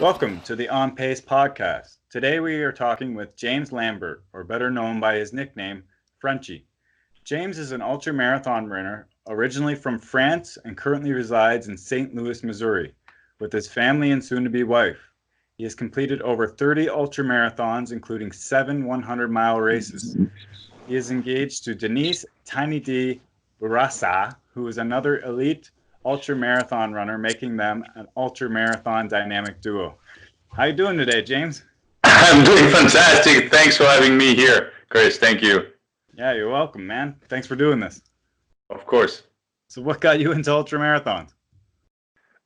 Welcome to the On Pace podcast. Today we are talking with James Lambert, or better known by his nickname, Frenchy. James is an ultramarathon runner originally from France and currently resides in St. Louis, Missouri, with his family and soon-to-be wife. He has completed over 30 ultramarathons, including 7 100-mile races. He is engaged to Denise Tiny D Bourassa, who is another elite ultramarathon runner, making them an ultramarathon dynamic duo. How you doing today, James? I'm doing fantastic. Thanks for having me here, Chris. Thank you. Yeah, you're welcome, man. Thanks for doing this. Of course. So what got you into ultramarathons?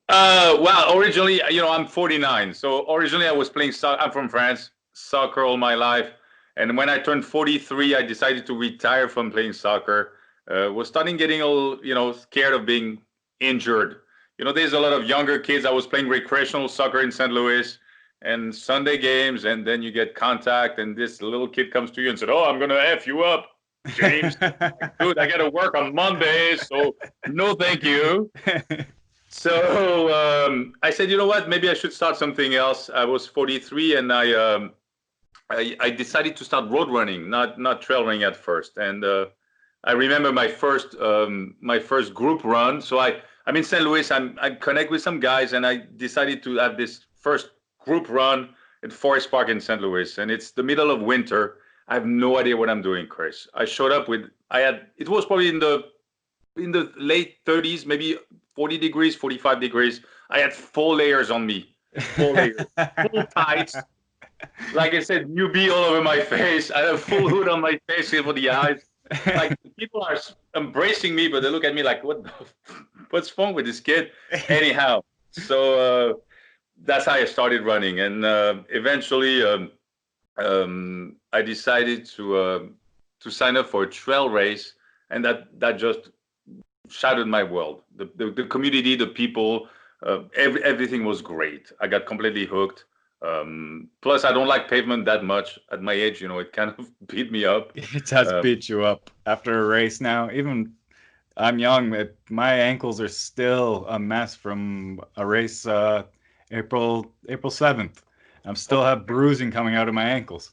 Well, originally, I'm 49. So originally I was playing soccer. I'm from France, soccer all my life. And when I turned 43, I decided to retire from playing soccer. Was starting getting all, scared of being injured. There's a lot of younger kids. I was playing recreational soccer in St. Louis and Sunday games, and then you get contact, and this little kid comes to you and said, "Oh, I'm gonna F you up, James." Dude, I gotta work on Monday, so no thank you. So I said, you know what, maybe I should start something else. I was 43, and I decided to start road running, not trail running at first. And I remember my first group run. So I'm in St. Louis. I connect with some guys, and I decided to have this first group run at Forest Park in St. Louis, and it's the middle of winter. I have no idea what I'm doing, Chris. I showed up with it was probably in the late 30s, maybe 40 degrees, 45 degrees. I had 4 layers on me, 4 layers, full tights. Like I said, newbie all over my face. I have a full hood on my face for the eyes. Like people are embracing me, but they look at me like, what's wrong with this kid? Anyhow, so that's how I started running, and eventually I decided to sign up for a trail race, and that just shattered my world. The community, the people, everything was great. I got completely hooked. Plus, I don't like pavement that much at my age. It kind of beat me up. It does beat you up after a race now. Even I'm young, my ankles are still a mess from a race April 7th. I still have bruising coming out of my ankles.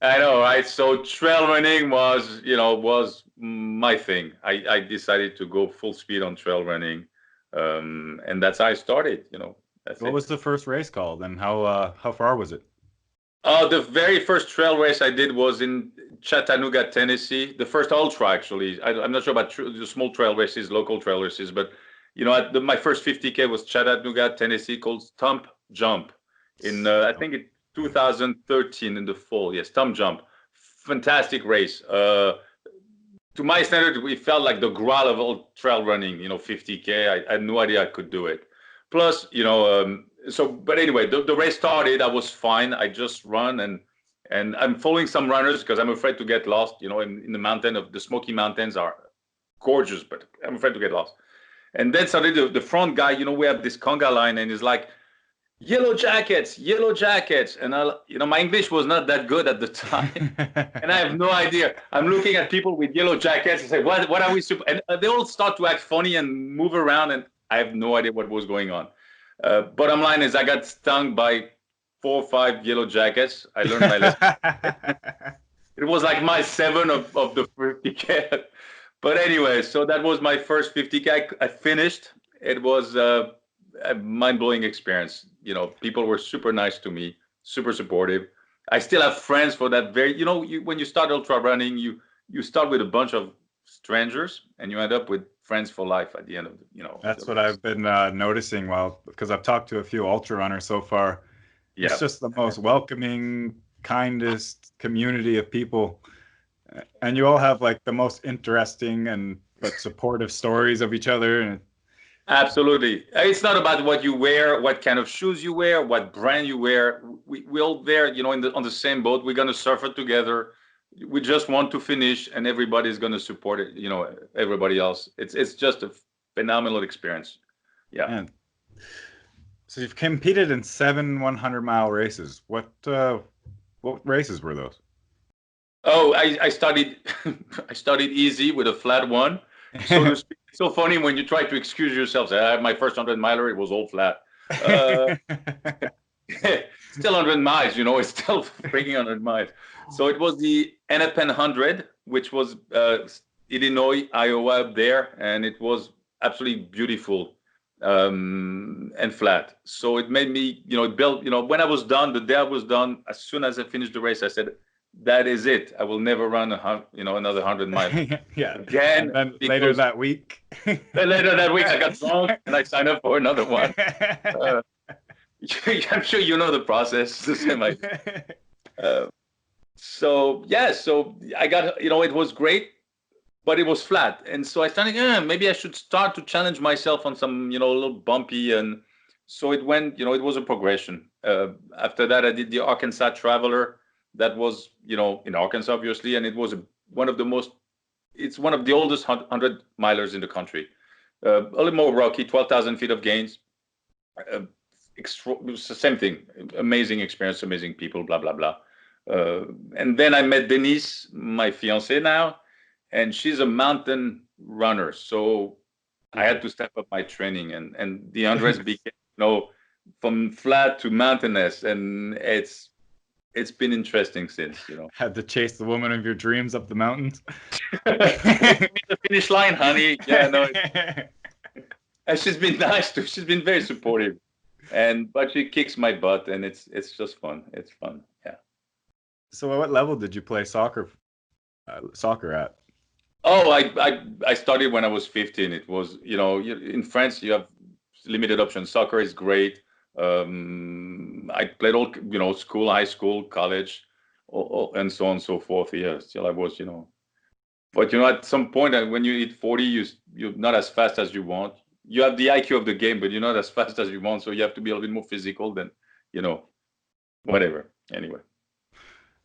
I know, right? So trail running was my thing. I decided to go full speed on trail running, and that's how I started. What was the first race called, and how far was it? The very first trail race I did was in Chattanooga, Tennessee. The first ultra, actually. I'm not sure about the small trail races, local trail races, but my first 50K was Chattanooga, Tennessee, called Stump Jump in I think it 2013 in the fall. Yes, Stump Jump, fantastic race. To my standard, it felt like the grail of all trail running. 50K. I had no idea I could do it. Plus, but anyway, the race started. I was fine. I just run, and I'm following some runners because I'm afraid to get lost. In the mountain of the Smoky Mountains are gorgeous, but I'm afraid to get lost. And then suddenly the front guy, we have this conga line, and he's like, yellow jackets, and my English was not that good at the time, and I have no idea. I'm looking at people with yellow jackets and say, what are we and they all start to act funny and move around, and I have no idea what was going on. Bottom line is I got stung by 4 or 5 yellow jackets. I learned my lesson. It was like my 7 of the 50K. But anyway, so that was my first 50K. I finished. It was a mind-blowing experience. People were super nice to me, super supportive. I still have friends for that when you start ultra running, you start with a bunch of strangers and you end up with friends for life at the end of That's what I've been noticing because I've talked to a few ultra runners so far. Yeah. It's just the most welcoming, kindest community of people, and you all have like the most interesting but supportive stories of each other. And absolutely, it's not about what you wear, what kind of shoes you wear, what brand you wear. We all there, on the same boat. We're gonna surf it together. We just want to finish, and everybody's going to support it. Everybody else. It's just a phenomenal experience. Yeah. Man. So you've competed in 7 100-mile races. What races were those? Oh, I started I started easy with a flat one. So it's so funny when you try to excuse yourself. Say, my first 100 miler, it was all flat. Uh, Still 100 miles, it's still freaking 100 miles. So it was the Hennepin 100, which was Illinois, Iowa up there, and it was absolutely beautiful and flat. So it made me, it built, when I was done, the day I was done, as soon as I finished the race, I said, that is it. I will never run another 100 miles Yeah. again. And then later Because that week. later that week, I got drunk and I signed up for another one. I'm sure you know the process, the same idea. So I got, it was great, but it was flat. And so I started, maybe I should start to challenge myself on some, a little bumpy. And so it went, it was a progression. After that, I did the Arkansas Traveler. That was, in Arkansas, obviously. And it was it's one of the oldest 100 milers in the country. A little more rocky, 12,000 feet of gains. It was the same thing. Amazing experience, amazing people, blah, blah, blah. And then I met Denise, my fiancée now, and she's a mountain runner. So I had to step up my training, and the hundreds became, from flat to mountainous, and it's been interesting since, Had to chase the woman of your dreams up the mountains. The finish line, honey. Yeah, no. And she's been nice too. She's been very supportive, but she kicks my butt, and it's just fun. It's fun. Yeah. So at what level did you play soccer at? Oh, I started when I was 15. It was, in France you have limited options. Soccer is great. I played all, school, high school, college, and so on and so forth. Yeah, still I was, but at some point when you hit 40, you're not as fast as you want. You have the IQ of the game, but you're not as fast as you want. So you have to be a little bit more physical than, whatever. Anyway.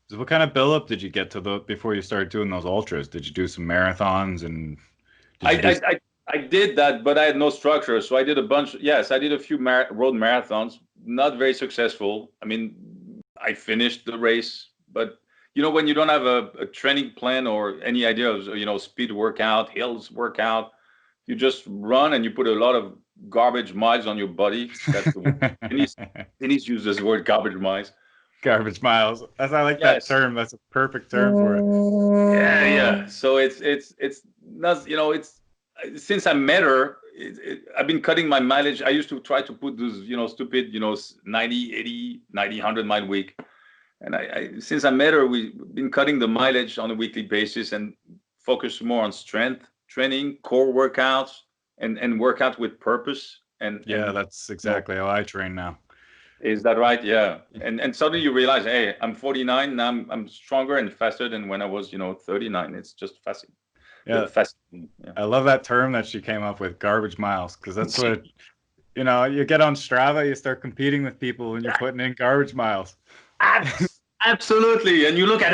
So what kind of build-up did you get to before you started doing those ultras? Did you do some marathons and? I did that, but I had no structure. So I did a bunch. Yes, I did a few road marathons. Not very successful. I mean, I finished the race, but when you don't have a training plan or any idea of speed workout, hills workout, you just run and you put a lot of garbage miles on your body. That's the word. Denise uses the word garbage miles. Garbage miles. I like that term. That's a perfect term for it. Yeah. So it's not, since I met her, I've been cutting my mileage. I used to try to put those, stupid, 90, 80, 90, 100 mile week. And since I met her, we've been cutting the mileage on a weekly basis and focus more on strength training, core workouts, and workout with purpose. And that's exactly how I train now. Is that right? Yeah. And suddenly you realize, hey, I'm 49 now. I'm stronger and faster than when I was, 39. It's just fascinating. Yeah. I love that term that she came up with, garbage miles, because that's what you get on Strava, you start competing with people and you're putting in garbage miles. Absolutely. And you look at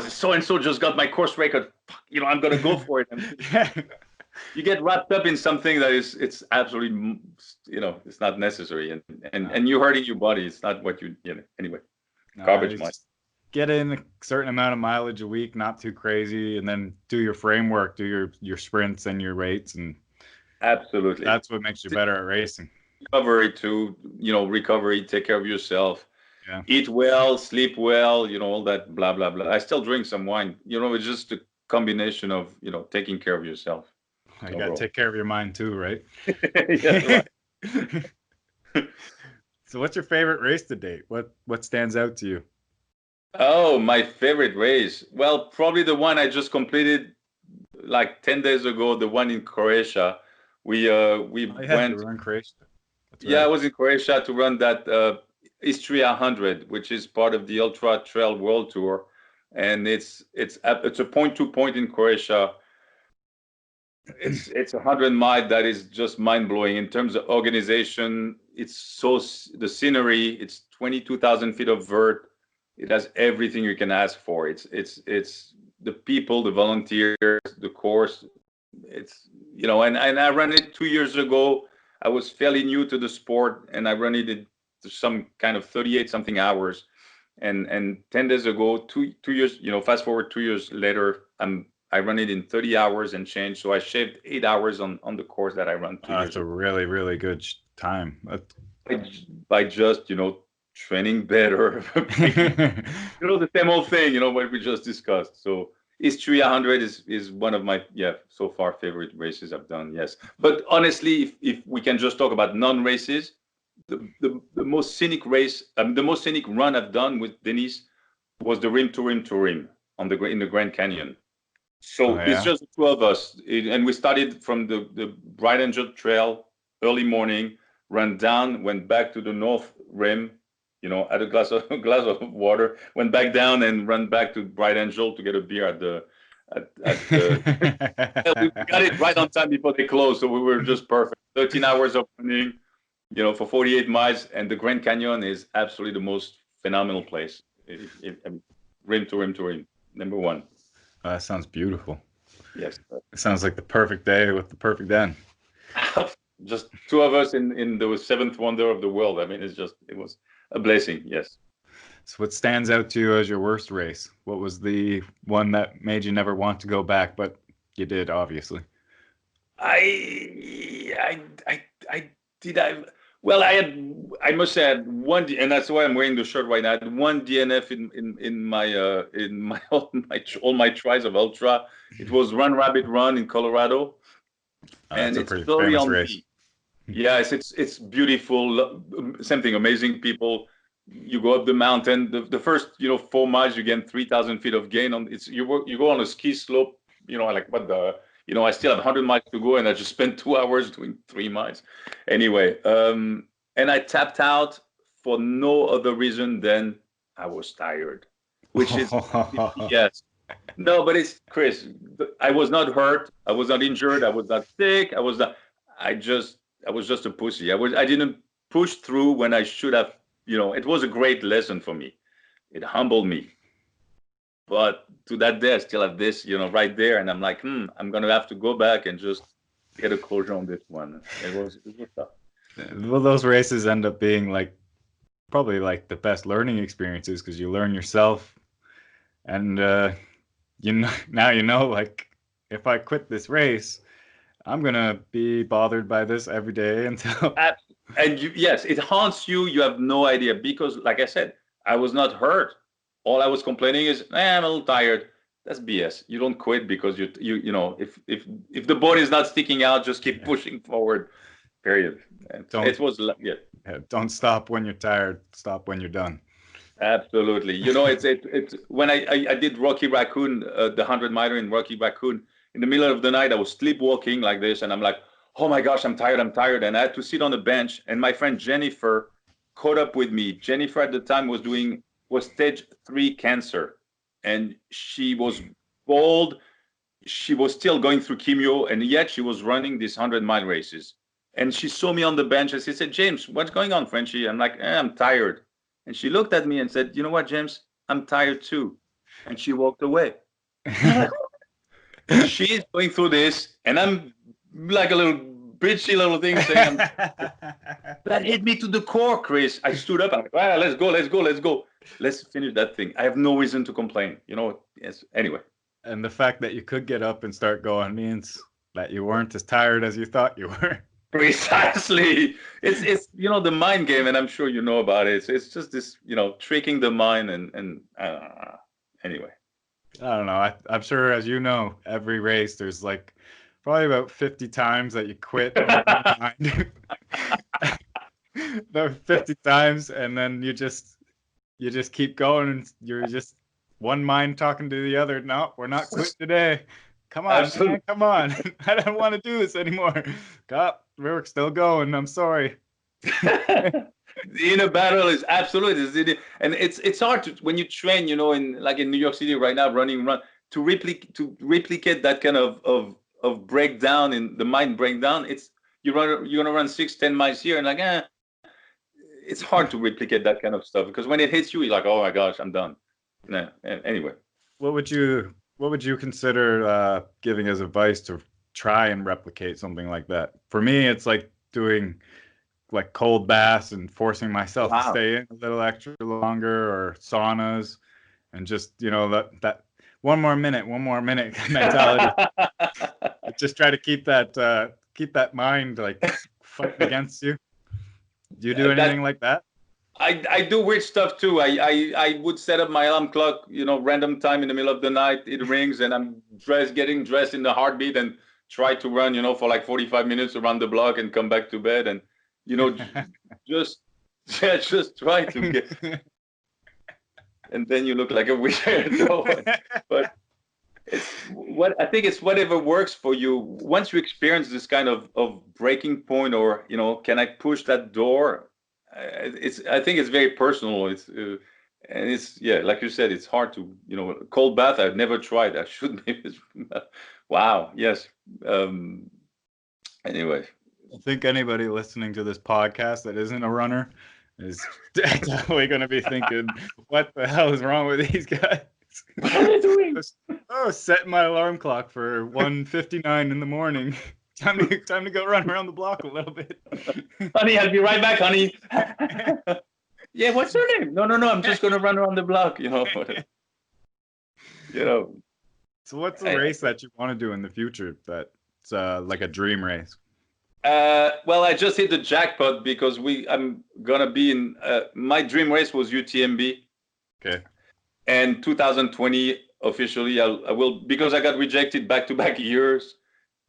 so and so just got my course record. I'm gonna go for it. You get wrapped up in something that it's absolutely, it's not necessary, and you're hurting your body. It's not what anyway. Garbage miles. Get in a certain amount of mileage a week, not too crazy, and then do your framework, do your sprints and your weights, and absolutely, that's what makes you better at racing. Recovery too, recovery, take care of yourself, eat well, sleep well, all that blah blah blah. I still drink some wine. It's just a combination of taking care of yourself. You got to take care of your mind too, right? Yeah, right. So what's your favorite race to date? What stands out to you? Oh, my favorite race. Well, probably the one I just completed like 10 days ago, the one in Croatia. We went to run Croatia. Yeah, I was in Croatia to run that Istria 100, which is part of the Ultra Trail World Tour. And it's a point-to-point in Croatia. It's 100 mile that is just mind-blowing in terms of organization. The scenery, it's 22,000 feet of vert. It has everything you can ask for. It's the people, the volunteers, the course. It's and I ran it 2 years ago. I was fairly new to the sport, and I ran it in some kind of 38 something hours. And 10 days ago, two years, fast forward 2 years later, I run it in 30 hours and change. So I shaved 8 hours on the course that I run. That's a really, really good time. by just, training better, making, the same old thing, what we just discussed. So History 100 is one of my, so far favorite races I've done. Yes. But honestly, if we can just talk about non-races, the most scenic race, the most scenic run I've done with Denise was the rim to rim to rim in the Grand Canyon. So it's just the two of us, and we started from the Bright Angel Trail early morning, ran down, went back to the North Rim, had a glass of water, went back down and ran back to Bright Angel to get a beer at the. We got it right on time before they closed, so we were just perfect. 13 hours of running, for 48 miles, and the Grand Canyon is absolutely the most phenomenal place. Rim to rim to rim, number one. Oh, that sounds beautiful. Yes. It sounds like the perfect day with the perfect end. Just two of us in the seventh wonder of the world. I mean, it was a blessing. Yes. So what stands out to you as your worst race? What was the one that made you never want to go back, but you did, obviously? Well, I must say I had one, and that's why I'm wearing the shirt right now. I had one DNF in my all my tries of ultra. It was Run Rabbit Run in Colorado, and it's a it's pretty famous race. Yes, it's beautiful. Same thing, amazing people. You go up the mountain. The first 4 miles you gain 3,000 feet of gain on. You go on a ski slope. Like what the. I still have 100 miles to go, and I just spent 2 hours doing 3 miles. Anyway, and I tapped out for no other reason than I was tired, which is, yes. No, but it's, Chris, I was not hurt. I was not injured. I was not sick. I was just a pussy. I didn't push through when I should have, it was a great lesson for me. It humbled me. But to that day, I still have this, right there. And I'm like, I'm going to have to go back and just get a closure on this one. It was tough. Well, those races end up being probably the best learning experiences because you learn yourself. And, now if I quit this race, I'm going to be bothered by this every day until. And yes, it haunts you. You have no idea because, like I said, I was not hurt. All I was complaining is, I'm a little tired. That's BS. You don't quit because if the board is not sticking out, just keep pushing forward. Period. Don't stop when you're tired. Stop when you're done. Absolutely. It's when I did Rocky Raccoon, the 100-miler in Rocky Raccoon. In the middle of the night, I was sleepwalking like this, and I'm like, oh my gosh, I'm tired, and I had to sit on a bench. And my friend Jennifer caught up with me. Jennifer at the time was stage 3 cancer, and she was bald. She was still going through chemo, and yet she was running these 100-mile races. And she saw me on the bench, and she said, James, what's going on, Frenchy? I'm like, I'm tired. And she looked at me and said, you know what, James, I'm tired too. And she walked away. She's going through this, and I'm like a little bitchy little thing saying, that hit me to the core, Chris. I stood up. I'm like, let's go. Let's finish that thing. I have no reason to complain. Yes. Anyway. And the fact that you could get up and start going means that you weren't as tired as you thought you were. Precisely. It's the mind game, and I'm sure you know about it. It's just this, tricking the mind and anyway. I don't know. I'm sure, as you know, every race there's probably about 50 times that you quit. About 50 times, and then you just keep going, and you're just one mind talking to the other. No, we're not quit today. Come on, man, come on. I don't want to do this anymore. We're still going. I'm sorry. The inner battle is absolutely, and it's hard when you train, in New York City right now, run to replicate that kind of breakdown in the mind breakdown. You're gonna run 6-10 miles here, and it's hard to replicate that kind of stuff because when it hits you, you're like, oh my gosh, I'm done. Anyway, what would you consider giving as advice to try and replicate something like that? For me, it's like doing cold baths and forcing myself to stay in a little extra longer, or saunas, and just that one more minute mentality. Just try to keep that mind fighting against you. Do you do anything like that? I do weird stuff too. I would set up my alarm clock, random time in the middle of the night. It rings and I'm getting dressed in the heartbeat and try to run, for like 45 minutes around the block and come back to bed and, just just try to get. And then you look like a weirdo. But I think it's whatever works for you. Once you experience this kind of breaking point, or can I push that door? I think it's very personal. And it's like you said, it's hard to cold bath. I've never tried. I should maybe. Wow. Yes. Anyway, I think anybody listening to this podcast that isn't a runner is definitely going to be thinking, "What the hell is wrong with these guys?" What are they doing? Setting my alarm clock for 1:59 in the morning. Time to go run around the block a little bit. Honey, I'll be right back, honey. Yeah, what's your name? No, I'm just gonna run around the block. So what's the race that you want to do in the future that's like a dream race? Well, I just hit the jackpot because I'm gonna be in. My dream race was UTMB. Okay. And 2020 officially, I will, because I got rejected back-to-back years.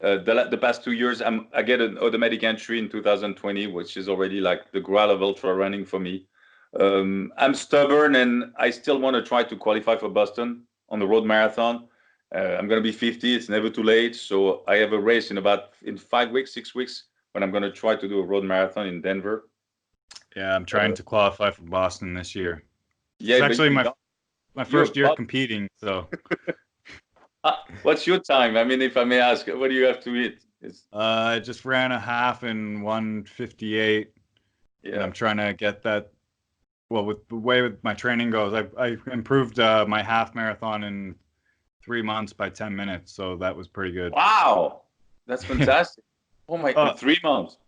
The past 2 years, I get an automatic entry in 2020, which is already like the grail of ultra running for me. I'm stubborn and I still want to try to qualify for Boston on the road marathon. I'm going to be 50. It's never too late. So I have a race in 5 weeks, 6 weeks, when I'm going to try to do a road marathon in Denver. Yeah, I'm trying to qualify for Boston this year. Yeah, it's actually my first year competing. So what's your time? I mean, if I may ask, what do you have to eat? I just ran a half in 1:58. Yeah, and I'm trying to get that. Well, with the way my training goes, I improved my half marathon in 3 months by 10 minutes, so that was pretty good. Wow, that's fantastic. Oh my God, 3 months.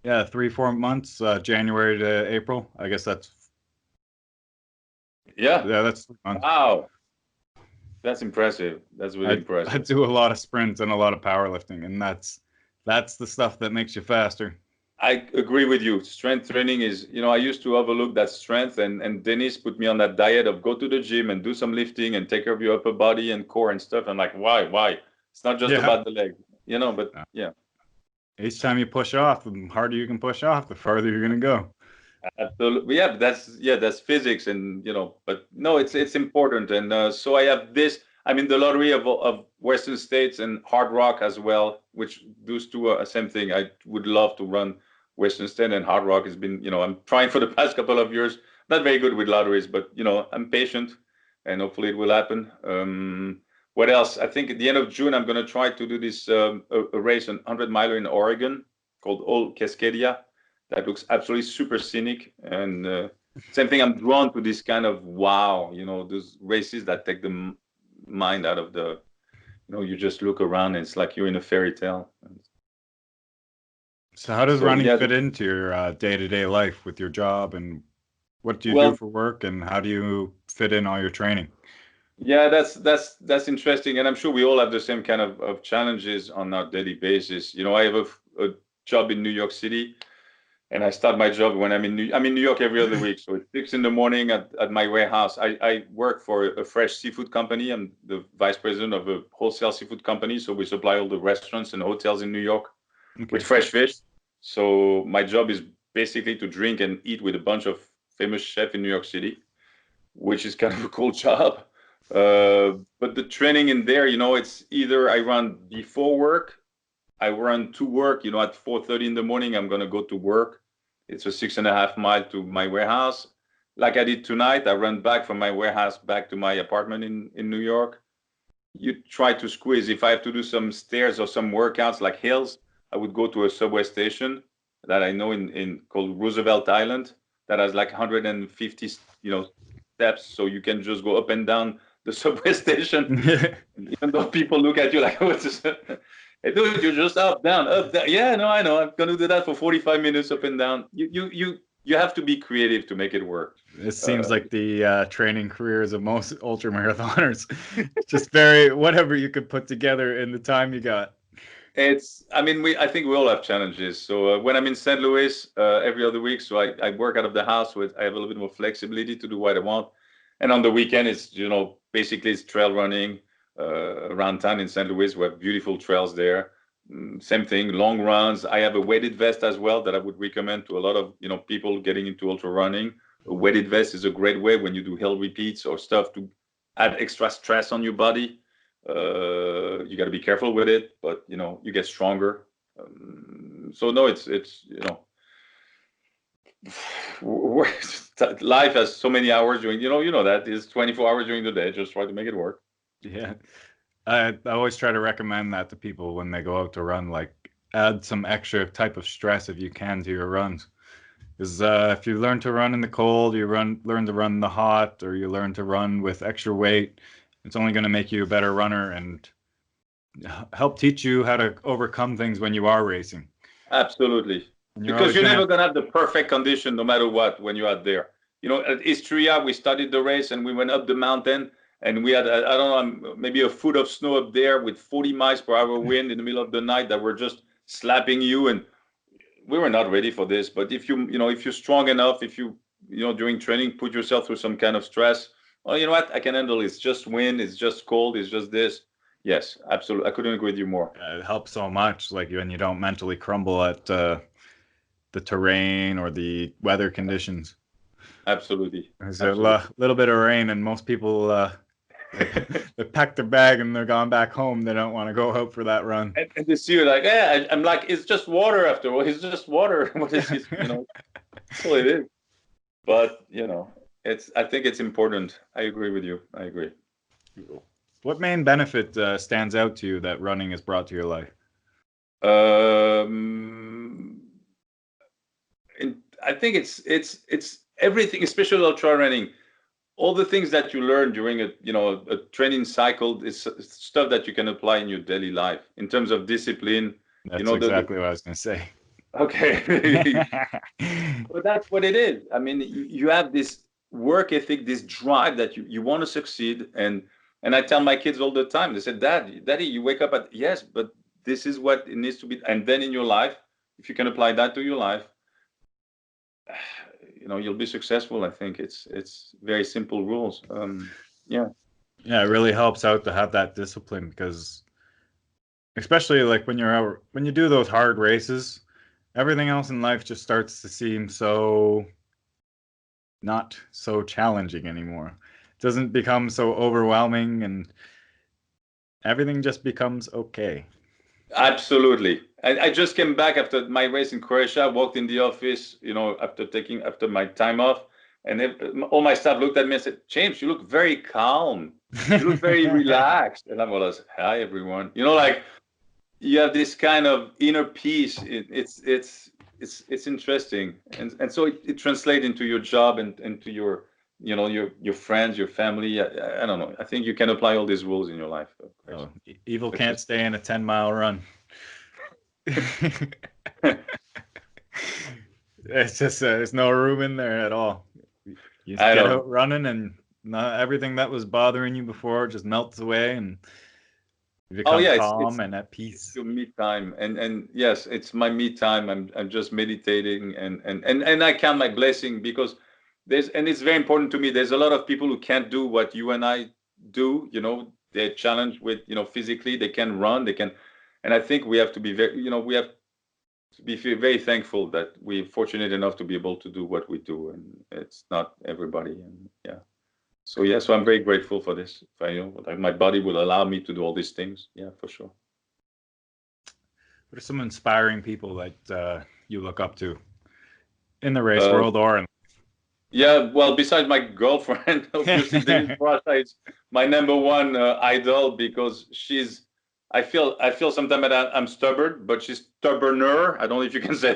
Yeah, 3-4 months, January to April. I guess that's. Yeah, that's 3 months. Wow. That's impressive. That's really impressive. I do a lot of sprints and a lot of powerlifting, and that's the stuff that makes you faster. I agree with you. Strength training is, I used to overlook that strength, and Denise put me on that diet of go to the gym and do some lifting and take care of your upper body and core and stuff. I'm like, why? It's not just about the leg, but yeah. Each time you push off, the harder you can push off, the farther you're going to go. Absolutely. Yeah, that's physics, and but no, it's important. And so I have this. I'm in the lottery of Western States and Hard Rock as well, which those two are the same thing. I would love to run Western State, and Hard Rock has been, I'm trying for the past couple of years. Not very good with lotteries, but I'm patient, and hopefully it will happen. What else? I think at the end of June I'm going to try to do this a race, an 100-miler in Oregon called Old Cascadia. That looks absolutely super scenic, and same thing. I'm drawn to this kind of those races that take the mind out of the, you just look around and it's like you're in a fairy tale. So how does running fit into your day-to-day life with your job, and what do you do for work, and how do you fit in all your training? Yeah, that's interesting, and I'm sure we all have the same kind of challenges on our daily basis. I have a job in New York City. And I start my job when I'm in New York every other week. So it's 6 a.m. at my warehouse. I work for a fresh seafood company. I'm the vice president of a wholesale seafood company. So we supply all the restaurants and hotels in New York with fresh fish. So my job is basically to drink and eat with a bunch of famous chefs in New York City, which is kind of a cool job. But the training in there, it's either I run before work, I run to work, at 4:30 in the morning, I'm going to go to work. It's a 6.5 mile to my warehouse. Like I did tonight, I ran back from my warehouse back to my apartment in New York. You try to squeeze. If I have to do some stairs or some workouts like hills, I would go to a subway station that I know in called Roosevelt Island that has like 150, steps. So you can just go up and down the subway station. Even though people look at you like, what's this? Hey, dude, you're just up, down. Yeah, no, I know. I'm going to do that for 45 minutes up and down. You have to be creative to make it work. It seems like the training careers of most ultra marathoners. Just very, whatever you could put together in the time you got. I mean, I think we all have challenges. So when I'm in St. Louis every other week, so I work out of the house I have a little bit more flexibility to do what I want. And on the weekend, basically it's trail running around town in St. Louis. We have beautiful trails there. Same thing, long runs. I have a weighted vest as well that I would recommend to a lot of, people getting into ultra running. A weighted vest is a great way when you do hill repeats or stuff to add extra stress on your body. You got to be careful with it, but you get stronger. So no, it's life has so many hours during that is 24 hours during the day. Just try to make it work. Yeah, I always try to recommend that to people when they go out to run. Like, add some extra type of stress if you can to your runs. Because if you learn to run in the cold, you learn to run in the hot, or you learn to run with extra weight, it's only going to make you a better runner and help teach you how to overcome things when you are racing. Absolutely. Because you're never going to have the perfect condition no matter what when you're out there. At Istria, we studied the race and we went up the mountain and we had, I don't know, maybe a foot of snow up there with 40 miles per hour wind in the middle of the night that were just slapping you. And we were not ready for this. But if you're strong enough, if during training, put yourself through some kind of stress, well, you know what? I can handle it. It's just wind. It's just cold. It's just this. Yes, absolutely. I couldn't agree with you more. It helps so much, like when you don't mentally crumble at the terrain or the weather conditions. Absolutely. There's a little bit of rain, and most people they pack their bag and they're gone back home. They don't want to go out for that run. And they see you like, yeah, I'm like, it's just water after all. It's just water. What is it? That's all it is. But I think it's important. I agree with you. I agree. What main benefit stands out to you that running has brought to your life? I think it's everything, especially ultra running. All the things that you learn during a training cycle is stuff that you can apply in your daily life in terms of discipline. That's exactly what I was going to say. Okay. But that's what it is. I mean, you have this work ethic, this drive that you want to succeed. And I tell my kids all the time, they said, Daddy, you wake up yes, but this is what it needs to be. And then in your life, if you can apply that to your life, you'll be successful. I think it's very simple rules. Yeah, it really helps out to have that discipline, because especially like when you do those hard races, everything else in life just starts to seem so not so challenging anymore. It doesn't become so overwhelming, and everything just becomes okay. Absolutely. I just came back after my race in Croatia, walked in the office, after my time off, and all my staff looked at me and said, James, you look very calm. You look very relaxed. And I was, hi, everyone. Like you have this kind of inner peace. It's interesting. And so it translates into your job and to your, your friends, your family. I don't know. I think you can apply all these rules in your life. Oh, evil can't stay in a 10-mile run. It's just there's no room in there at all. You get out running, and everything that was bothering you before just melts away, and you become calm and at peace. It's your me time, and yes, it's my me time. I'm just meditating, and I count my blessing, because it's very important to me. There's a lot of people who can't do what you and I do. They're challenged with physically, they can run, and I think we have to be very thankful that we're fortunate enough to be able to do what we do, and it's not everybody. And so I'm very grateful for this. My body will allow me to do all these things. Yeah, for sure. What are some inspiring people that you look up to in the race world or in? Yeah, well, besides my girlfriend, obviously, Denise Bourassa is my number one idol, because I feel sometimes that I'm stubborn, but she's stubborner. I don't know if you can say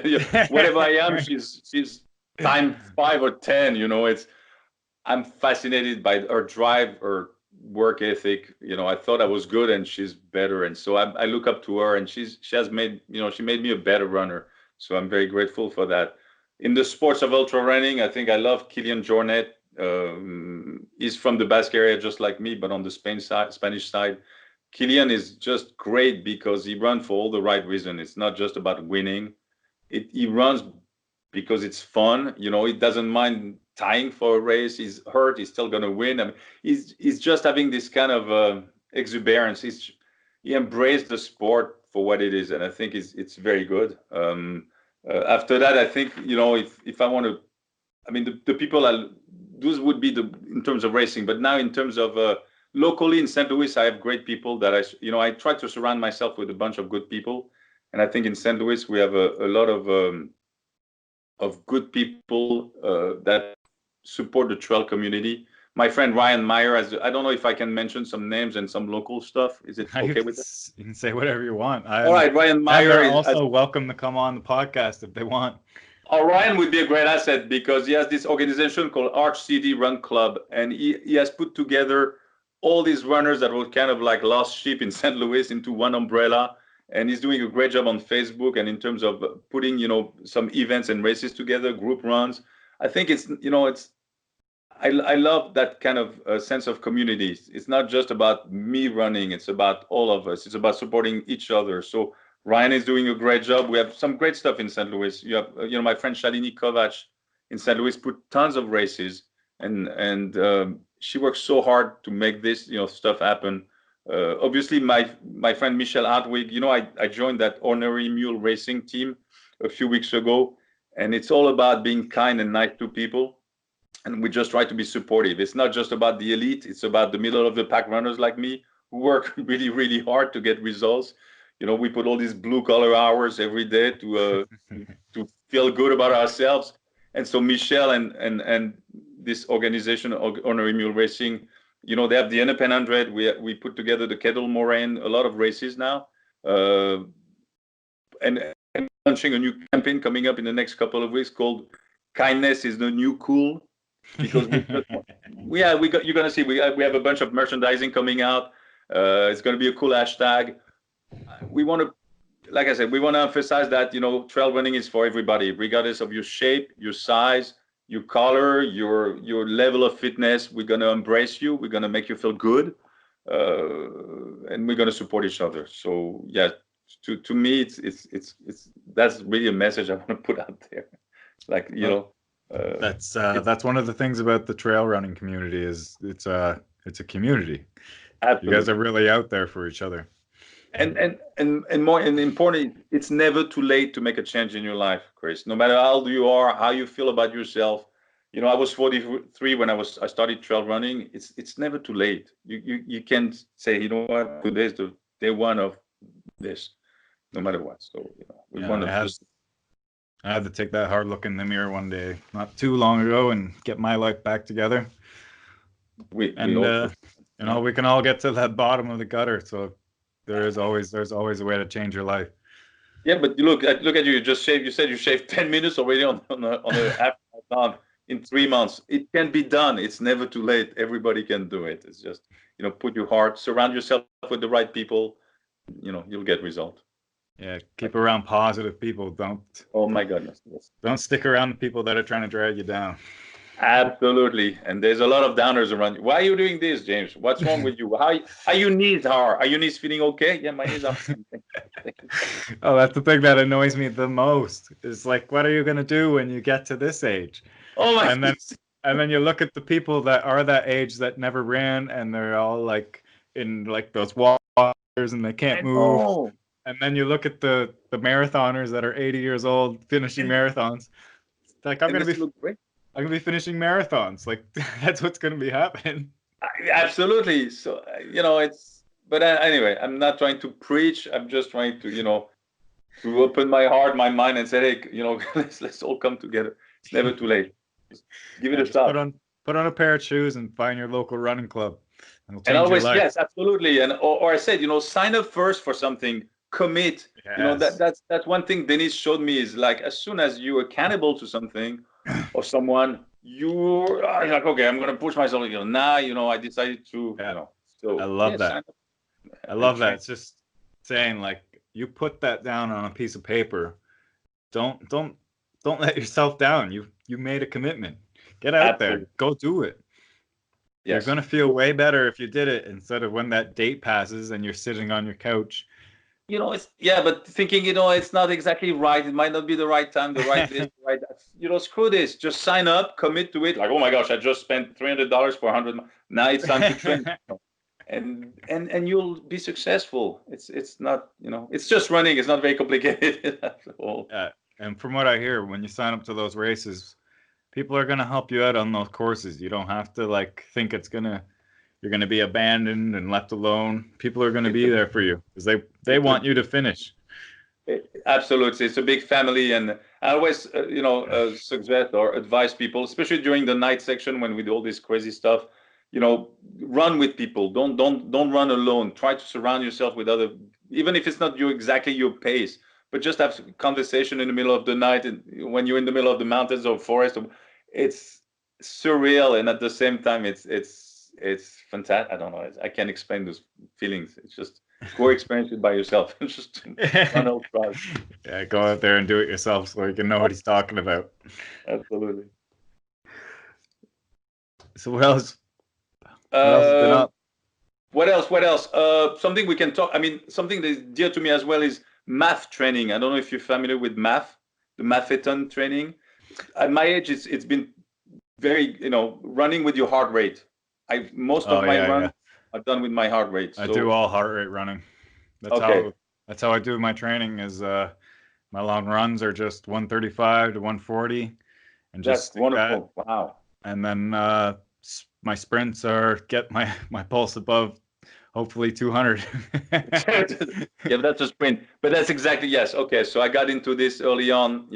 whatever I am. She's time 5 or 10. I'm fascinated by her drive, her work ethic. I thought I was good, and she's better, and so I look up to her, and she made me a better runner. So I'm very grateful for that. In the sports of ultra running, I think I love Kilian Jornet. He's from the Basque area, just like me, but on the Spanish side. Killian is just great because he runs for all the right reason. It's not just about winning. He runs because it's fun. You know, he doesn't mind tying for a race. He's hurt. He's still going to win. I mean, he's just having this kind of exuberance. He embraced the sport for what it is, and I think it's very good. After that, I think, you know, if I want to, I mean, the people those would be in terms of racing, but now in terms of locally in St. Louis, I have great people that I try to surround myself with a bunch of good people, and I think in St. Louis we have a lot of good people that support the trail community. My friend Ryan Meyer, I don't know if I can mention some names and some local stuff. Is it okay with that? You can say whatever you want. All right, Ryan Meyer. And they're also welcome to come on the podcast if they want. Oh, Ryan would be a great asset because he has this organization called Arch City Run Club, and he has put together all these runners that were kind of like lost sheep in St. Louis into one umbrella. And he's doing a great job on Facebook and in terms of putting, you know, some events and races together, group runs. I think I love that kind of sense of community. It's not just about me running. It's about all of us. It's about supporting each other. So Ryan is doing a great job. We have some great stuff in St. Louis. You have, you know, my friend Shalini Kovac in St. Louis put tons of races, and she works so hard to make this, you know, stuff happen. Obviously, my friend Michel Hartwig, you know, I joined that Ornery Mule racing team a few weeks ago, and it's all about being kind and nice to people. And we just try to be supportive. It's not just about the elite. It's about the middle of the pack runners like me who work really, really hard to get results. You know, we put all these blue collar hours every day to feel good about ourselves. And so Michel and this organization, Honorary Mule Racing, you know, they have the NP 100. We put together the Kettle Moraine, a lot of races now, and launching a new campaign coming up in the next couple of weeks called "Kindness is the New Cool." Because you're gonna see we have a bunch of merchandising coming out. It's gonna be a cool hashtag. We want to, like I said, we want to emphasize that, you know, trail running is for everybody, regardless of your shape, your size, your color, your level of fitness. We're gonna embrace you. We're gonna make you feel good, and we're gonna support each other. So yeah, to me, it's that's really a message I want to put out there. Like, you know. That's one of the things about the trail running community is it's a community. Absolutely. You guys are really out there for each other. And more and importantly, it's never too late to make a change in your life, Chris. No matter how old you are, how you feel about yourself. You know, I was 43 when I started trail running. It's never too late. You can say, you know what, today's the day one of this, no matter what. So, you know, we want to just. I had to take that hard look in the mirror one day, not too long ago, and get my life back together. You know, we can all get to that bottom of the gutter. So there's always a way to change your life. Yeah, but you look at you. You just shaved. You said you shaved 10 minutes already on the half marathon in 3 months. It can be done. It's never too late. Everybody can do it. It's just, you know, put your heart, surround yourself with the right people. You know, you'll get results. Yeah, keep around positive people. Don't. Oh my goodness. Yes. Don't stick around the people that are trying to drag you down. Absolutely. And there's a lot of downers around you. Why are you doing this, James? What's wrong with you? How your knees are? Are your knees feeling okay? Yeah, my knees are. Oh, that's the thing that annoys me the most. Is like, what are you gonna do when you get to this age? Oh my. And then you look at the people that are that age that never ran, and they're all like in like those waters, and they can't move. And then you look at the marathoners that are 80 years old finishing marathons. Like, I'm gonna be finishing marathons. Like, that's what's gonna be happening. Absolutely. So, you know, but anyway, I'm not trying to preach. I'm just trying to, you know, to open my heart, my mind, and say, hey, you know, let's all come together. It's never too late. Just give it a shot. Put on a pair of shoes and find your local running club. And always, yes, absolutely. And or I said, you know, sign up first for something. Commit. Yes. You know, that's one thing Denise showed me is like, as soon as you're accountable to something or someone, you're like, okay, I'm gonna push myself. You know, now, you know, I decided to. You know, so I love that. I love that. It's just saying, like, you put that down on a piece of paper. Don't let yourself down. You made a commitment. Get out there. Go do it. You're Yes. going to feel way better if you did it instead of when that date passes and you're sitting on your couch. It's yeah, but thinking, it's not exactly right. It might not be the right time, the right this, the right that. Screw this. Just sign up, commit to it. Like, oh my gosh, I just spent $300 for 100. Now it's time to train, and you'll be successful. It's not, it's just running. It's not very complicated at all. And from what I hear, when you sign up to those races, people are going to help you out on those courses. You don't have to think you're going to be abandoned and left alone. People are going to be there for you because they want you to finish. Absolutely. It's a big family. And I always, suggest or advise people, especially during the night section when we do all this crazy stuff, run with people. Don't run alone. Try to surround yourself with other, even if it's not exactly your pace, but just have conversation in the middle of the night and when you're in the middle of the mountains or forest. It's surreal. And at the same time, it's fantastic. I don't know. I can't explain those feelings. It's just go experience it by yourself. Just run ultras. Yeah, go out there and do it yourself so you can know what he's talking about. Absolutely. So what else? What else has been up? What else? Something we can talk. I mean, something that's dear to me as well is math training. I don't know if you're familiar with math, the Matheton training. At my age, it's been very, running with your heart rate. Most of my runs are done with my heart rate. I do all heart rate running. That's how I do my training. Is my long runs are just 135 to 140, and just that's wonderful. That. Wow. And then my sprints are get my pulse above, hopefully 200. Yeah, but that's a sprint. But that's exactly, yes. Okay, so I got into this early on.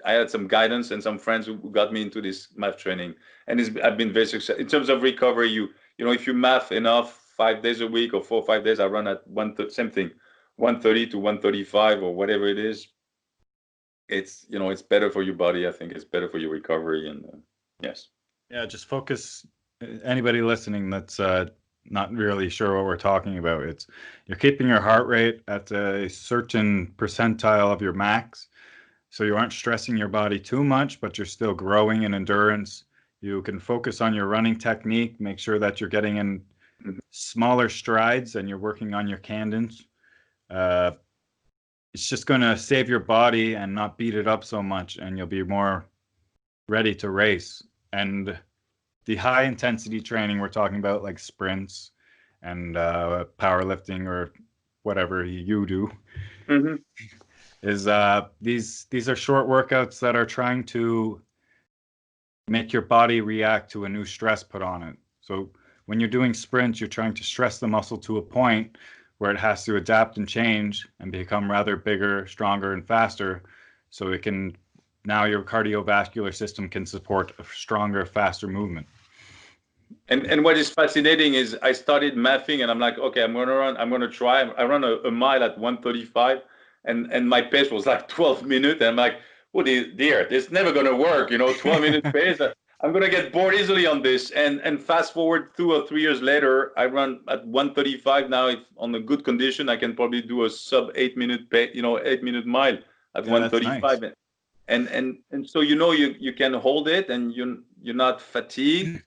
I had some guidance and some friends who got me into this math training, and I've been very successful in terms of recovery. If you math enough, 5 days a week or 4 or 5 days, I run at same thing, 130 to 135 or whatever it is. It's it's better for your body. I think it's better for your recovery, and yes. Yeah, just focus. Anybody listening that's not really sure what we're talking about, you're keeping your heart rate at a certain percentile of your max. So you aren't stressing your body too much, but you're still growing in endurance. You can focus on your running technique, make sure that you're getting in smaller strides and you're working on your cadence. It's just going to save your body and not beat it up so much, and you'll be more ready to race. And the high intensity training we're talking about, like sprints and powerlifting or whatever you do, is these are short workouts that are trying to make your body react to a new stress put on it. So when you're doing sprints, you're trying to stress the muscle to a point where it has to adapt and change and become rather bigger, stronger, and faster. So now your cardiovascular system can support a stronger, faster movement. And what is fascinating is I started mathing and I'm like, okay, I'm gonna try. I run a mile at 135 and my pace was like 12 minutes. And I'm like, oh dear, it's never gonna work, 12 minute pace. I'm gonna get bored easily on this. And fast forward 2 or 3 years later, I run at 135 now. If on a good condition, I can probably do a sub 8 minute 8-minute mile at 135. Nice. And so you can hold it and you're not fatigued.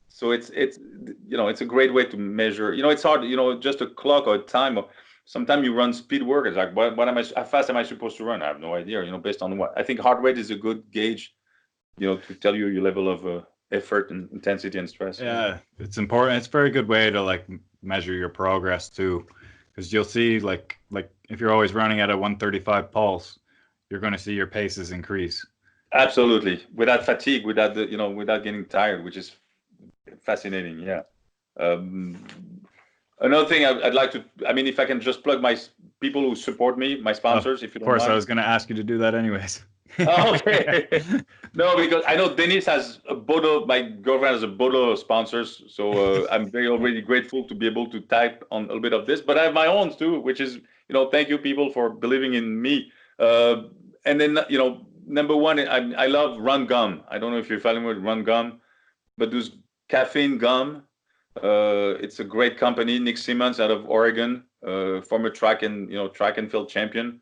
So it's a great way to measure. It's hard, just a clock or a time. Or sometimes you run speed work. It's like, how fast am I supposed to run? I have no idea. Based on what I think heart rate is a good gauge, to tell you your level of effort and intensity and stress. Yeah, it's important. It's a very good way to measure your progress too, because you'll see like if you're always running at a 135 pulse, you're going to see your paces increase. Absolutely, without fatigue, without without getting tired, which is fascinating. Yeah. Another thing I'd like to, if I can just plug my people who support me, my sponsors, if you don't mind. Of course, I was going to ask you to do that anyways. Oh, okay. No, because I know Denise has a Bodo, my girlfriend has a Bodo sponsors. So I'm already grateful to be able to type on a little bit of this, but I have my own too, which is, thank you people for believing in me. And then, number one, I love Run Gum. I don't know if you're familiar with Run Gum, but those caffeine gum, it's a great company. Nick Simmons out of Oregon, former track and field champion.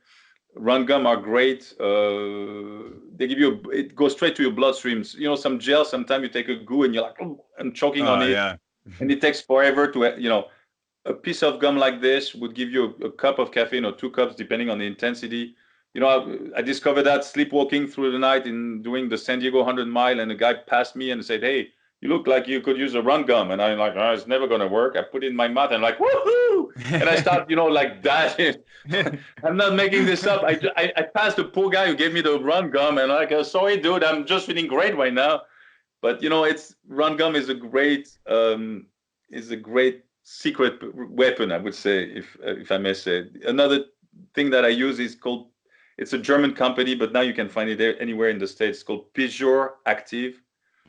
Run gum are great. They give you it goes straight to your bloodstreams. You know, some gel. Sometimes you take a goo and you're like, oh, I'm choking on Oh it, yeah. and it takes forever to a piece of gum like this would give you a cup of caffeine or 2 cups, depending on the intensity. I discovered that sleepwalking through the night in doing the San Diego 100 mile, and a guy passed me and said, "Hey, you look like you could use a run gum." And I'm like, "Oh, it's never gonna work." I put it in my mouth and I'm like, "Woohoo!" And I start, like that. I'm not making this up. I passed the poor guy who gave me the run gum, and I'm like, "Sorry, dude, I'm just feeling great right now." But it's run gum is a great secret weapon, I would say, if I may say. Another thing that I use is called, it's a German company, but now you can find it anywhere in the States. It's called Pure Active.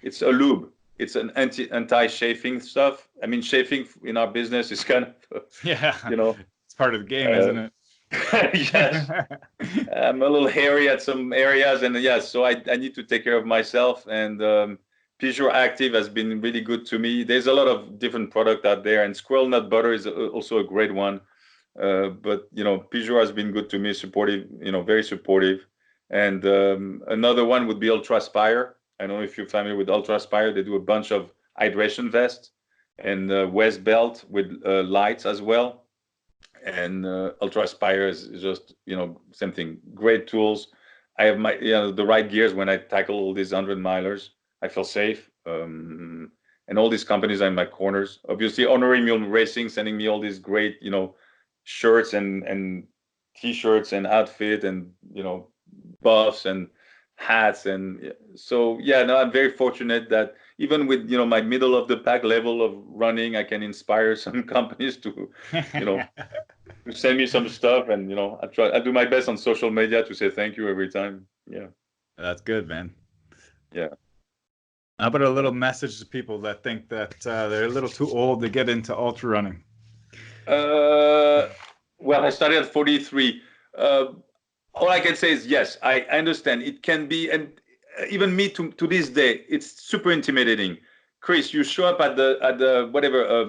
It's a lube. It's an anti-chafing stuff. I mean, chafing in our business is kind of, Yeah. you know, It's part of the game, isn't it? yes. I'm a little hairy at some areas, and yes, so I need to take care of myself. And Pure Active has been really good to me. There's a lot of different product out there, and squirrel nut butter is also a great one. But Pure has been good to me, supportive, very supportive. And another one would be Ultraspire. I don't know if you're familiar with Ultraspire. They do a bunch of hydration vests and waist belt with lights as well. And Ultraspire is just same thing. Great tools. I have my the right gears when I tackle all these 100 milers. I feel safe. And all these companies are in my corners. Obviously, Honorary Mule Racing sending me all these great shirts and t-shirts and outfit and buffs and hats. And so no, I'm very fortunate that even with my middle of the pack level of running, I can inspire some companies to to send me some stuff. And I do my best on social media to say thank you every time. Yeah. That's good, man. Yeah. How about a little message to people that think that they're a little too old to get into ultra running? Well, I started at 43. All I can say is yes, I understand it can be, and even me to this day, it's super intimidating. Chris, you show up at the whatever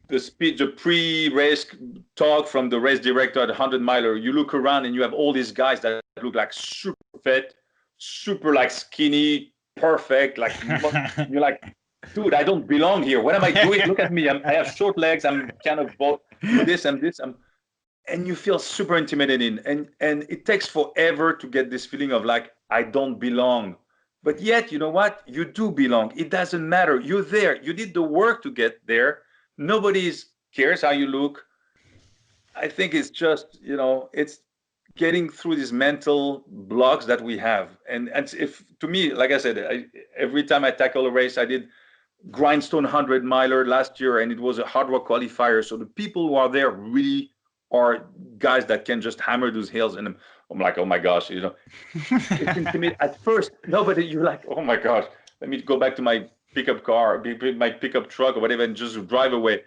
the speed, the pre-race talk from the race director at 100 miler. You look around and you have all these guys that look like super fit, super like skinny, perfect. Like you're like, dude, I don't belong here. What am I doing? Look at me. I have short legs. I'm kind of both this and this. And you feel super intimidating. And it takes forever to get this feeling of like, I don't belong. But yet, you know what? You do belong. It doesn't matter. You're there. You did the work to get there. Nobody cares how you look. I think it's just, it's getting through these mental blocks that we have. And if to me, like I said, every time I tackle a race, I did Grindstone 100 miler last year, and it was a hard rock qualifier. So the people who are there really are guys that can just hammer those hills. And I'm like, oh my gosh, it's intimidating. At first, nobody, you're like, oh my gosh, let me go back to my pickup car, my pickup truck or whatever, and just drive away.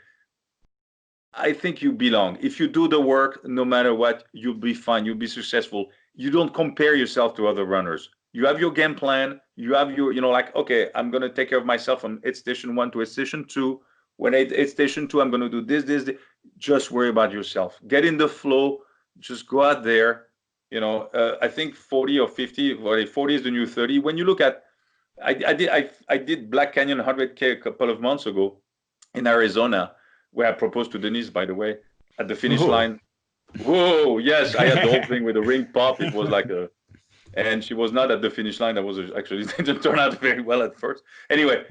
I think you belong. If you do the work, no matter what, you'll be fine. You'll be successful. You don't compare yourself to other runners. You have your game plan. You have your, like, okay, I'm going to take care of myself from aid station 1 to aid station 2. When aid station 2, I'm going to do this. Just worry about yourself. Get in the flow. Just go out there. I think 40 or 50, 40 is the new 30. When you look at, I did Black Canyon 100K a couple of months ago in Arizona, where I proposed to Denise, by the way, at the finish line. Whoa, yes, I had the whole thing with the ring pop. It was like and she was not at the finish line. That was actually, it didn't turn out very well at first. Anyway,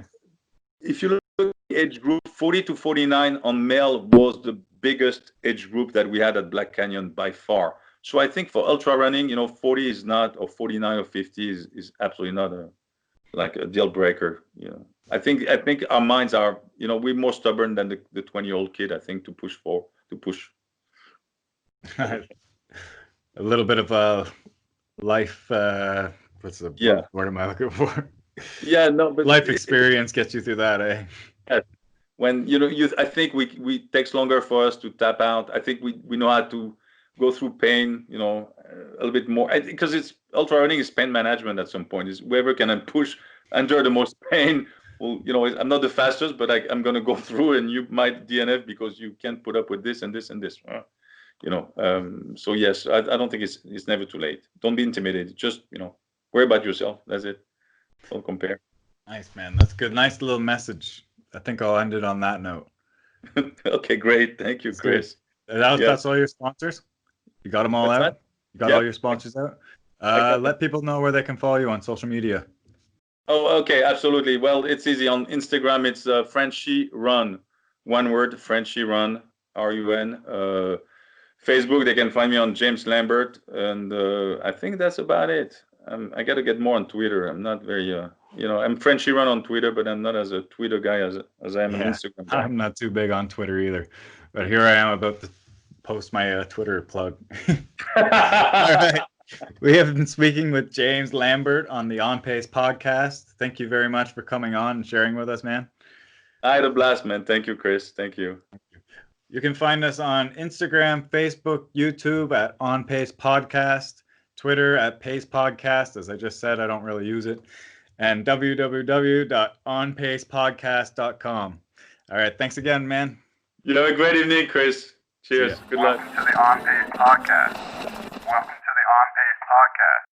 if you look at the age group, 40 to 49 on male was the biggest age group that we had at Black Canyon by far. So I think for ultra running, 40 is not, or 49 or 50 is absolutely not a deal breaker. I think our minds are, we're more stubborn than the 20-year-old kid, I think, to push. A little bit of a life, what's the word am I looking for? Yeah, no, but life experience gets you through that, eh? Yeah. When, I think we takes longer for us to tap out. I think we know how to go through pain, a little bit more, because it's ultra running is pain management at some point. Is whoever can push under the most pain. Well, I'm not the fastest, but I'm going to go through, and you might DNF because you can't put up with this and this and this. So yes, I don't think it's never too late. Don't be intimidated. Just worry about yourself. That's it. Don't compare. Nice, man. That's good. Nice little message. I think I'll end it on that note. Okay, great. Thank you, Sweet. Chris. That's all your sponsors? You got them all What's out? that? You got Yep. all your sponsors out? I got Let people know where they can follow you on social media. Oh, okay, absolutely. Well, it's easy. On Instagram, it's Frenchy Run. One word, Frenchy Run, RUN. Facebook, they can find me on James Lambert, and I think that's about it. I got to get more on Twitter. I'm not very, I'm Frenchy Run on Twitter, but I'm not as a Twitter guy as I am an Instagram guy. I'm not too big on Twitter either, but here I am about to post my Twitter plug. All right. We have been speaking with James Lambert on the On Pace podcast. Thank you very much for coming on and sharing with us, man. I had a blast, man. Thank you, Chris. Thank you. You can find us on Instagram, Facebook, YouTube at On Pace Podcast, Twitter at Pace Podcast. As I just said, I don't really use it. And www.onpacepodcast.com. All right. Thanks again, man. You have a great evening, Chris. Cheers. Good luck. Welcome to the On Pace Podcast. Welcome to the On Pace Podcast.